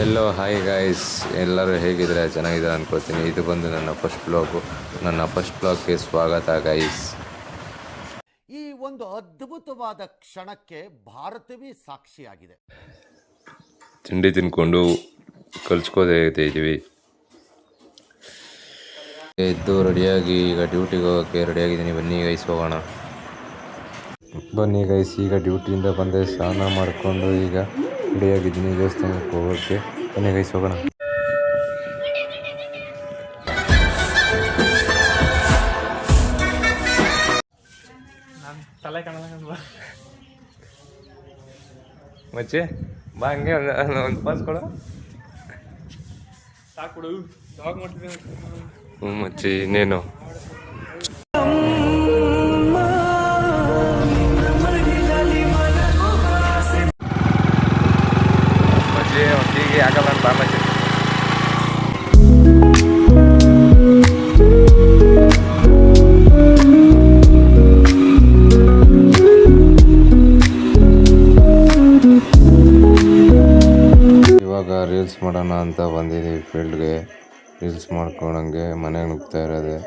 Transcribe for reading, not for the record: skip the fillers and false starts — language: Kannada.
ಹೆಲೋ ಹಾಯ್ ಗಾಯ್ಸ್, ಎಲ್ಲರೂ ಹೇಗಿದ್ದಾರೆ? ಚೆನ್ನಾಗಿದ್ದಾರೆ ಅನ್ಕೋತೀನಿ. ಇದು ಬಂದು ನನ್ನ ಫಸ್ಟ್ ಬ್ಲಾಗ್ಗೆ ಸ್ವಾಗತ ಗೈಸ್. ಈ ಒಂದು ಅದ್ಭುತವಾದ ಕ್ಷಣಕ್ಕೆ ಭಾರತವೇ ಸಾಕ್ಷಿಯಾಗಿದೆ. ತಿಂಡಿ ತಿನ್ಕೊಂಡು ಕಲ್ಸ್ಕೋದೇ ಇದ್ದೀವಿ. ಎದ್ದು ರೆಡಿಯಾಗಿ ಈಗ ಡ್ಯೂಟಿಗೆ ಹೋಗೋಕ್ಕೆ ರೆಡಿಯಾಗಿದ್ದೀನಿ. ಬನ್ನಿ ಗೈಸ್ ಹೋಗೋಣ. ಬನ್ನಿ ಗೈಸ್, ಈಗ ಡ್ಯೂಟಿಯಿಂದ ಬಂದೆ, ಸ್ನಾನ ಮಾಡಿಕೊಂಡು ಈಗ ರೆಡಿಯಾಗಿದ್ದೀನಿ ದೇವಸ್ಥಾನಕ್ಕೆ ಹೋಗೋಕ್ಕೆ. ಬನ್ನಿ ಗೈಸ್ ಹೋಗೋಣ. ಮಚ್ಚೆ ಬಾ, ಹಂಗೆ ಒಂದು ಪಾಸ್ ಕೊಡು. ಸಾಕು ಮಚ್ಚಿ, ಇನ್ನೇನು ಮಚ್ಚಿ ಒಟ್ಟಿಗೆ ಆಗಲ್ಲ ಬಾ ಮಚ್ಚಿ. ಇವಾಗ ರೀಲ್ಸ್ ಮಾಡೋಣ ಅಂತ ಬಂದಿದ್ದೀವಿ ಫೀಲ್ಡ್ಗೆ. ರೀಲ್ಸ್ ಮಾಡ್ಕೊಳಂಗೆ ಮನೆಗೆ ನುಗ್ತಾ ಇರೋದೆ.